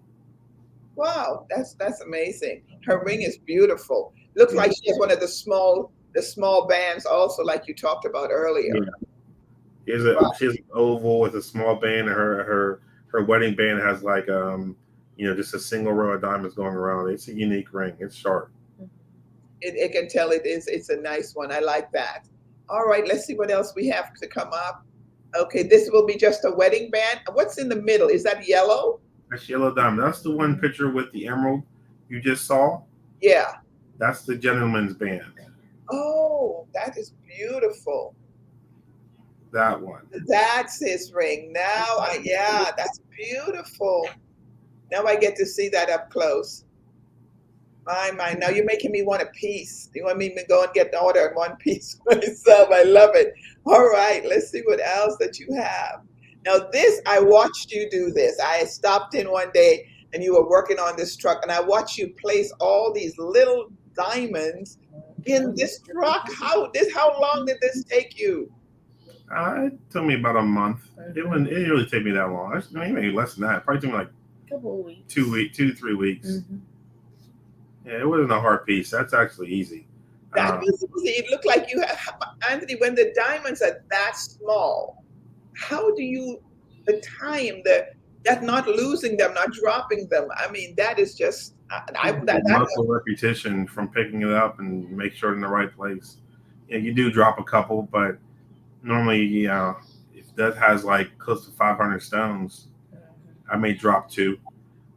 Speaker 1: Wow, that's amazing. Her ring is beautiful. Looks like she has one of the small bands also, like you talked about earlier.
Speaker 2: Yeah.
Speaker 1: Wow.
Speaker 2: She has an oval with a small band, and her wedding band has like just a single row of diamonds going around. It's a unique ring. It's sharp.
Speaker 1: It can tell it's a nice one. I like that. All right, let's see what else we have to come up. Okay, this will be just a wedding band. What's in the middle? Is that yellow?
Speaker 2: That's yellow diamond. That's the one picture with the emerald you just saw.
Speaker 1: Yeah.
Speaker 2: That's the gentleman's band.
Speaker 1: Oh, that is beautiful.
Speaker 2: That one.
Speaker 1: That's his ring. Yeah, that's beautiful. Now I get to see that up close. My. Now you're making me want a piece. You want me to go and get the order in one piece myself. I love it. All right, let's see what else that you have. Now this, I watched you do this. I stopped in one day and you were working on this truck and I watched you place all these little diamonds in this truck. How long did this take you?
Speaker 2: It took me about a month. It didn't really take me that long. Maybe less than that. It probably took me like
Speaker 3: A couple of weeks.
Speaker 2: 2 to 3 weeks. Yeah, it wasn't a hard piece. That's actually easy.
Speaker 1: That was easy. It looked like you have, Anthony, when the diamonds are that small, how do you, the time, that not losing them, not dropping them? I mean, that is just,
Speaker 2: muscle repetition from picking it up and make sure it's in the right place. Yeah, you do drop a couple, but normally, if that has like close to 500 stones, I may drop 2.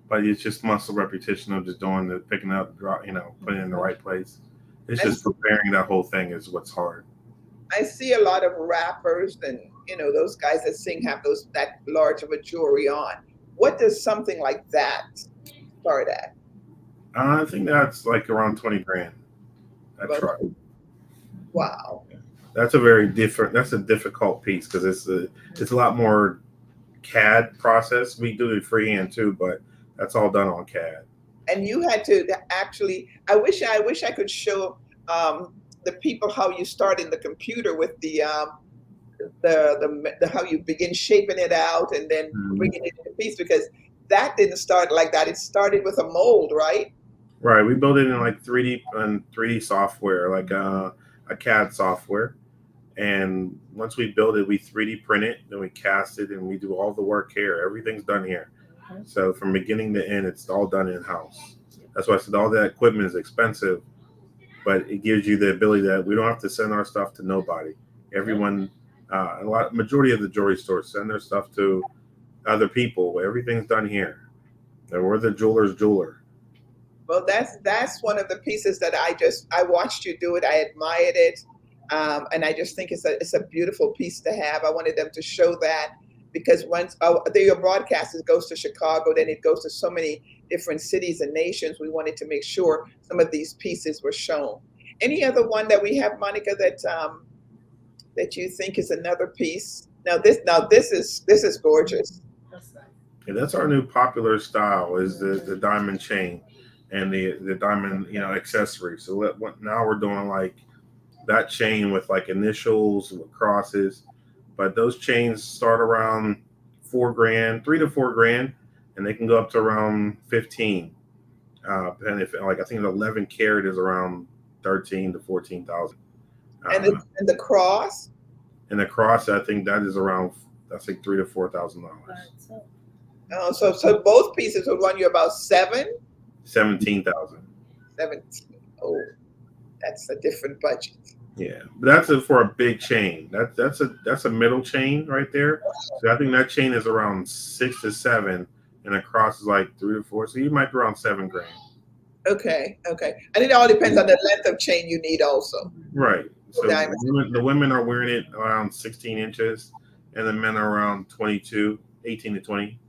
Speaker 2: But it's just muscle repetition of just doing the picking up, drop, putting it in the right place. It's just preparing that whole thing is what's hard.
Speaker 1: I see a lot of rappers and those guys that sing have that large of a jewelry on. What does something like that start at?
Speaker 2: I think that's like around 20 grand. That truck.
Speaker 1: Wow.
Speaker 2: That's a very different. That's a difficult piece because it's a lot more CAD process. We do it freehand too, but that's all done on CAD.
Speaker 1: And you had to actually. I wish I could show the people how you start in the computer with the how you begin shaping it out and then
Speaker 2: Mhm.
Speaker 1: bringing it into piece, because that didn't start like that. It started with a mold, right?
Speaker 2: Right. We build it in like 3D software, like a CAD software. And once we build it, we 3D print it, then we cast it, and we do all the work here. Everything's done here.
Speaker 3: Mhm.
Speaker 2: So from beginning to end, it's all done in house. That's why I said all that equipment is expensive, but it gives you the ability that we don't have to send our stuff to nobody. Everyone, majority of the jewelry stores send their stuff to other people. Everything's done here. And we're the jeweler's jeweler.
Speaker 1: Well, that's one of the pieces that I watched you do it. I admired it, and I just think it's a beautiful piece to have. I wanted them to show that because once your broadcast it goes to Chicago, then it goes to so many different cities and nations. We wanted to make sure some of these pieces were shown. Any other one that we have, Monica, that you think is another piece? Now this is gorgeous.
Speaker 3: That's nice.
Speaker 2: And that's our new popular style is the diamond chain and the diamond accessory. So now we're doing like that chain with like initials with crosses, but those chains start around 4 grand, 3 to 4 grand, and they can go up to around 15. And if like I think an 11 carat is around 13 to 14,000.
Speaker 1: And
Speaker 2: Uh,
Speaker 1: the cross.
Speaker 2: and the cross, I think that is around that's like $3 to $4,000,
Speaker 3: So,
Speaker 1: So both pieces will run you about
Speaker 2: 17,000.
Speaker 1: 17. Oh, that's a different budget.
Speaker 2: Yeah, but that's for a big chain. That's a middle chain right there. So I think that chain is around 6 to 7, and across is like 3 to 4. So you might be around 7 grand.
Speaker 1: Okay, okay. And it all depends on the length of chain you need also.
Speaker 2: Right.
Speaker 1: For
Speaker 2: So
Speaker 1: diamonds.
Speaker 2: the women are wearing it around 16 inches, and the men are around 22, 18 to 20.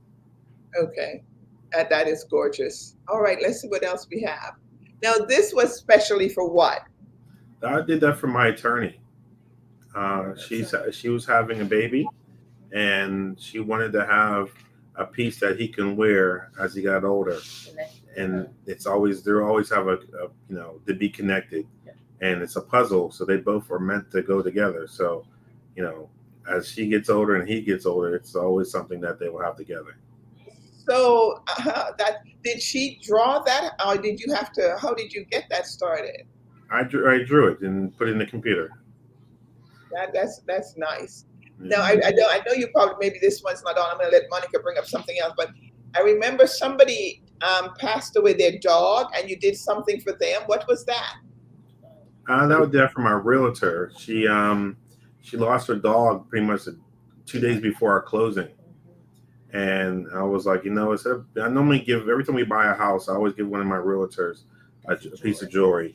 Speaker 1: Okay. That is gorgeous. All right, let's see what else we have. Now, this was specially for what?
Speaker 2: I did that for my attorney. She was having a baby, and she wanted to have a piece that he can wear as he got older. And it's always they always have a to be connected, and it's a puzzle. So they both are meant to go together. So, you know, as she gets older and he gets older, it's always something that they will have together.
Speaker 1: So, that did she draw that, or did you have to? How did you get that started?
Speaker 2: I drew it and put it in the computer.
Speaker 1: That's nice.
Speaker 2: Yeah.
Speaker 1: Now, I know you probably maybe this one's not on. I'm going to let Monica bring up something else, but I remember somebody passed away their dog, and you did something for them. What was that?
Speaker 2: That was that from our realtor. She lost her dog pretty much 2 days before our closing. And I was like, I normally give every time we buy a house, I always give one of my realtors a piece of jewelry,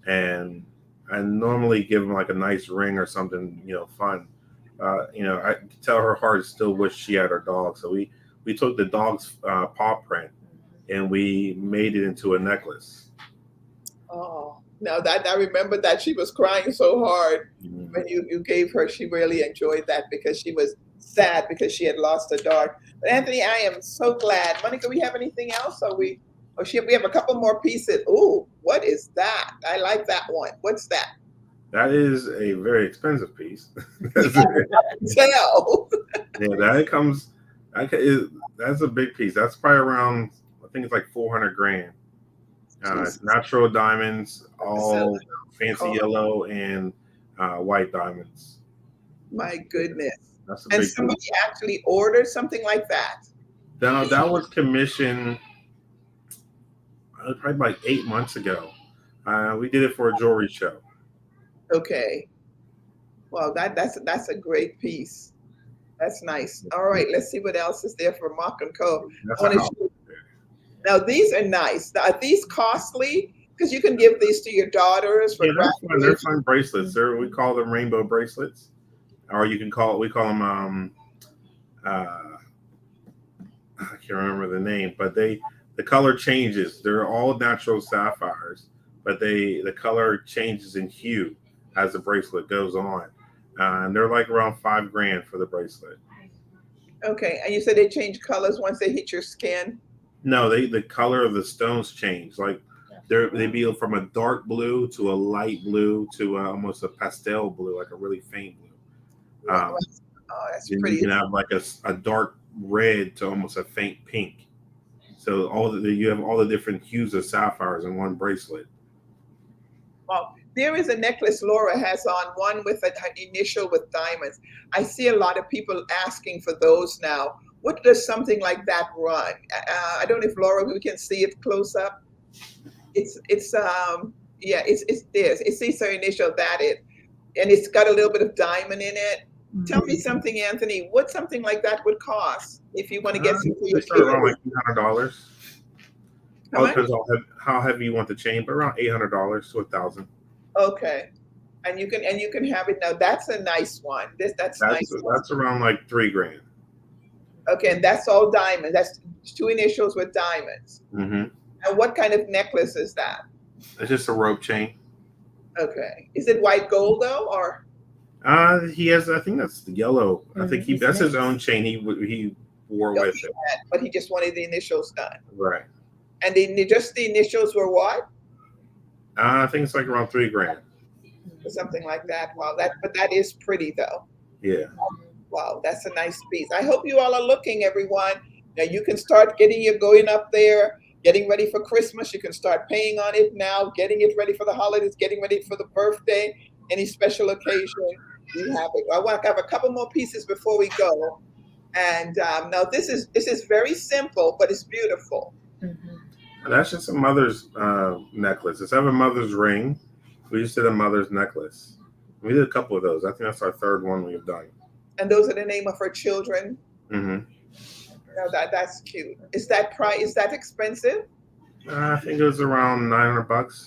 Speaker 2: and I normally give them like a nice ring or something, fun. I could tell her heart still wished she had her dog, so we took the dog's paw print and we made it into a necklace.
Speaker 1: Oh, now that I remember that she was crying so hard
Speaker 2: Mhm.
Speaker 1: when you gave her. She really enjoyed that because she was sad because she had lost her dog. But Anthony, I am so glad. Monica, we have anything else? Or we have a couple more pieces. Ooh, what is that? I like that one. What's that?
Speaker 2: That is a very expensive piece.
Speaker 1: Tell.
Speaker 2: Yeah, that comes. That's a big piece. That's probably around. I think it's like 400 grand. It's
Speaker 1: Jesus.
Speaker 2: natural diamonds,
Speaker 1: So,
Speaker 2: all fancy
Speaker 1: oh,
Speaker 2: yellow and white diamonds.
Speaker 1: my goodness.
Speaker 2: That's a
Speaker 1: And
Speaker 2: big
Speaker 1: somebody
Speaker 2: piece.
Speaker 1: actually ordered something like that.
Speaker 2: Now that was commissioned probably like 8 months ago. We did it for a jewelry show.
Speaker 1: Okay. Well, that's a great piece. That's nice. All right, let's see what else is there for Mock and Co. I
Speaker 2: That's a
Speaker 1: want to
Speaker 2: house.
Speaker 1: show. Now these are nice. Now, are these costly? Because you can give these to your daughters for
Speaker 2: Yeah, they're fun. They're
Speaker 1: graduation.
Speaker 2: fun bracelets. We call them rainbow bracelets, or we call them uh, I can't remember the name, but the color changes. They're all natural sapphires, but the color changes in hue. as the bracelet goes on. And they're like around $5 grand for the bracelet.
Speaker 1: Okay, and you said they change colors once they hit your skin.
Speaker 2: No, the color of the stones change. Like they be from a dark blue to a light blue to almost a pastel blue, like a really faint blue.
Speaker 1: Wow, oh, that's
Speaker 2: Then you
Speaker 1: pretty.
Speaker 2: can have like a dark red to almost a faint pink. So you have all the different hues of sapphires in one bracelet.
Speaker 1: Wow. There is a necklace Laura has on, one with an initial with diamonds. I see a lot of people asking for those now. What does something like that run? I don't know if Laura, we can see it close up. It's yeah, it's this. It sees her initial that it, and it's got a little bit of diamond in it. Tell me something, Anthony. What something like that would cost if you want to get some for
Speaker 2: They
Speaker 1: your
Speaker 2: start around
Speaker 1: kids?
Speaker 2: like $800.
Speaker 1: How
Speaker 2: All
Speaker 1: much?
Speaker 2: depends on how heavy you want the chain, but around $800 to 1,000.
Speaker 1: Okay. And you can have it now. That's a nice one. That's nice.
Speaker 2: That's around like $3 grand.
Speaker 1: Okay, and that's all diamond. That's two initials with diamonds.
Speaker 2: Hmm.
Speaker 1: And what kind of necklace is that?
Speaker 2: It's just a rope chain.
Speaker 1: Okay. Is it white gold though, or
Speaker 2: He has. I think that's yellow. I think
Speaker 3: It's
Speaker 2: that's his
Speaker 3: nice.
Speaker 2: own chain. He wore
Speaker 1: no,
Speaker 2: with
Speaker 1: he
Speaker 2: it.
Speaker 1: had, but he just wanted the initials done.
Speaker 2: Right.
Speaker 1: And just the initials were what?
Speaker 2: I think it's like around $3 grand.
Speaker 1: Or something like that. Wow, but that is pretty though.
Speaker 2: Yeah.
Speaker 1: Wow, that's a nice piece. I hope you all are looking, everyone. Now you can start getting your going up there, getting ready for Christmas. You can start paying on it now, getting it ready for the holidays, getting ready for the birthday, any special occasion. You have it. I want to have a couple more pieces before we go. And now this is very simple, but it's beautiful.
Speaker 2: And that's just a mother's necklace. Instead of a mother's ring, we just did a mother's necklace. We did a couple of those. I think that's our third one we've done.
Speaker 1: And those are the name of her children.
Speaker 2: Hmm.
Speaker 1: Now that's cute. Is that expensive?
Speaker 2: I think it was around $900.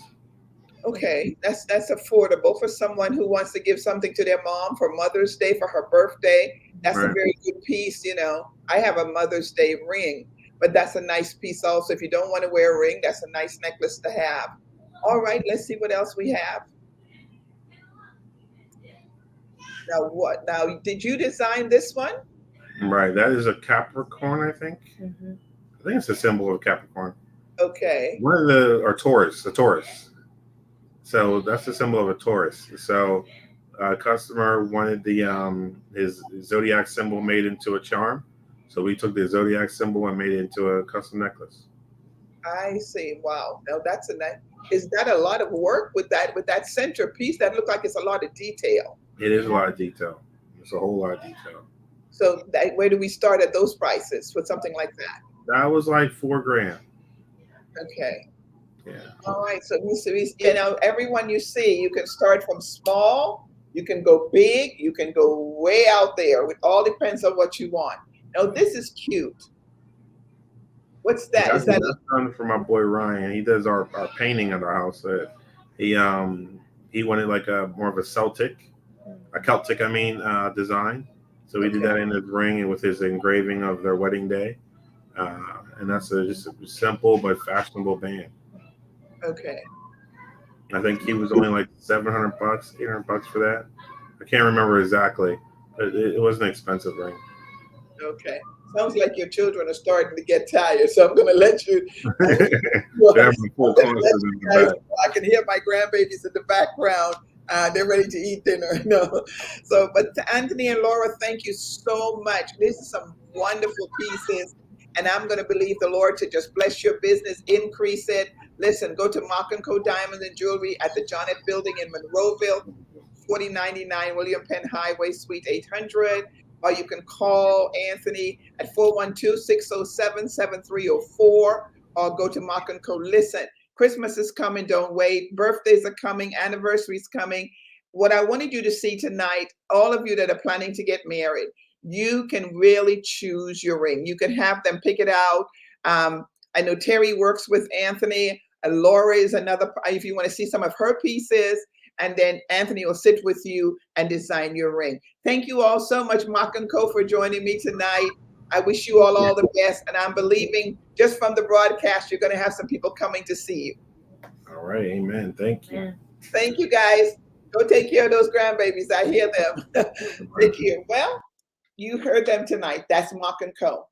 Speaker 1: Okay, that's affordable for someone who wants to give something to their mom for Mother's Day, for her birthday. That's a
Speaker 2: Right.
Speaker 1: very good piece, you know. I have a Mother's Day ring, but that's a nice piece also. If you don't want to wear a ring, that's a nice necklace to have. All right, let's see what else we have. Now what? Now, did you design this one?
Speaker 2: Right. That is a Capricorn, I think.
Speaker 3: Mhm.
Speaker 2: I think it's a symbol of Capricorn.
Speaker 1: Okay.
Speaker 2: Or Taurus, a Taurus. So that's the symbol of a Taurus. So a customer wanted his zodiac symbol made into a charm. So we took the zodiac symbol and made it into a custom necklace.
Speaker 1: I see. Wow. Now that's a nice. Is that a lot of work with that centerpiece? That looked like it's a lot of detail.
Speaker 2: It is a lot of detail. It's a whole lot of detail.
Speaker 1: So where do we start at those prices with something like that?
Speaker 2: That was like $4 grand.
Speaker 1: Okay.
Speaker 2: Yeah.
Speaker 1: All right. So you know, everyone you see, you can start from small, you can go big, you can go way out there. It all depends on what you want. Now this is cute. What's that?
Speaker 2: That's,
Speaker 1: Is that
Speaker 2: that's done for my boy Ryan. He does our painting at our house. He wanted like a more of a Celtic design. So we did that in his ring and with his engraving of their wedding day. And that's just a simple but fashionable band.
Speaker 1: okay?
Speaker 2: I think he was only like $700, $800 for that. I can't remember exactly, but it was an expensive ring.
Speaker 1: Okay. Sounds like your children are starting to get tired, so I'm going to let you.
Speaker 2: They're having full classes in the back.
Speaker 1: I can hear my grandbabies in the background. They're ready to eat dinner. No, so but to Anthony and Laura, thank you so much. This is some wonderful pieces, and I'm going to believe the Lord to just bless your business, increase it. Listen, go to Mock and Co. Diamonds and Jewelry at the John F. Building in Monroeville, 4099 William Penn Highway, Suite 800. Or you can call Anthony at 412-607-7304 or go to Mock and Co. Listen, Christmas is coming, don't wait. Birthdays are coming, anniversaries coming. What I wanted you to see tonight, all of you that are planning to get married, you can really choose your ring. You can have them pick it out. I know Terry works with Anthony. Laura is another, if you want to see some of her pieces. And then Anthony will sit with you and design your ring. Thank you all so much, Mock and Co, for joining me tonight. I wish you all the best. And I'm believing just from the broadcast, you're going to have some people coming to see you.
Speaker 2: All right. Amen. Thank you.
Speaker 3: Yeah.
Speaker 1: Thank you, guys. Go take care of those grandbabies. I hear them. Take care. Well, you heard them tonight. That's Mock and Co.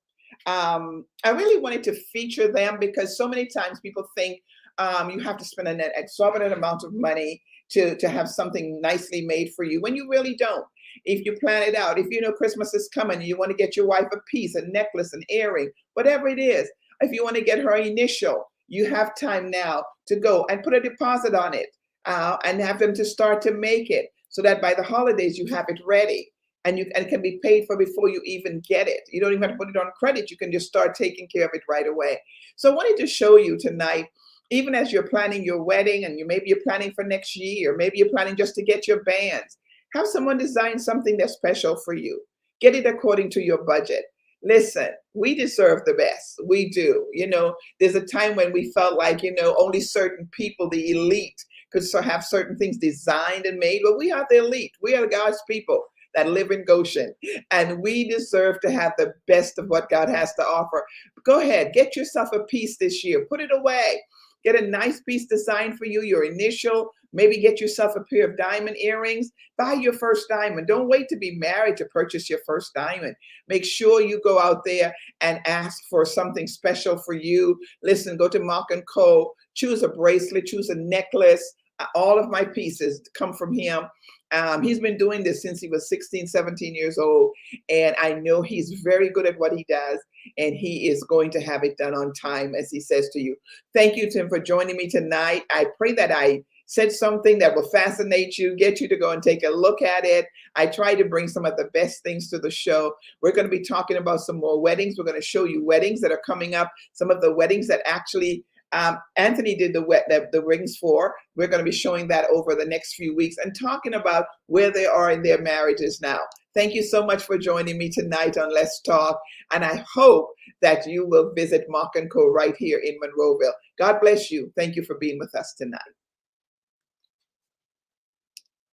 Speaker 1: I really wanted to feature them because so many times people think you have to spend an exorbitant amount of money to have something nicely made for you when you really don't. If you plan it out, if you know Christmas is coming and you want to get your wife a piece, a necklace, an earring, whatever it is, if you want to get her initial, you have time now to go and put a deposit on it and have them to start to make it so that by the holidays you have it ready and it can be paid for before you even get it. You don't even have to put it on credit. You can just start taking care of it right away. So I wanted to show you tonight, even as you're planning your wedding and maybe you're planning for next year, maybe you're planning just to get your bands, have someone design something that's special for you. Get it according to your budget. Listen, we deserve the best. We do. There's a time when we felt like, only certain people, the elite, could have certain things designed and made. But we are the elite. We are God's people that live in Goshen. And we deserve to have the best of what God has to offer. Go ahead, get yourself a piece this year. Put it away. Get a nice piece designed for you, your initial. Maybe get yourself a pair of diamond earrings. Buy your first diamond. Don't wait to be married to purchase your first diamond. Make sure you go out there and ask for something special for you. Listen, go to Mock & Co. Choose a bracelet, choose a necklace. All of my pieces come from him. He's been doing this since he was 16, 17 years old. And I know he's very good at what he does. And he is going to have it done on time, as he says to you. Thank you, Tim, for joining me tonight. I pray that I said something that will fascinate you, get you to go and take a look at it. I try to bring some of the best things to the show. We're going to be talking about some more weddings. We're going to show you weddings that are coming up, some of the weddings that actually Anthony did the rings for. We're going to be showing that over the next few weeks and talking about where they are in their marriages now. Thank you so much for joining me tonight on Let's Talk. And I hope that you will visit Mock & Co. right here in Monroeville. God bless you. Thank you for being with us tonight.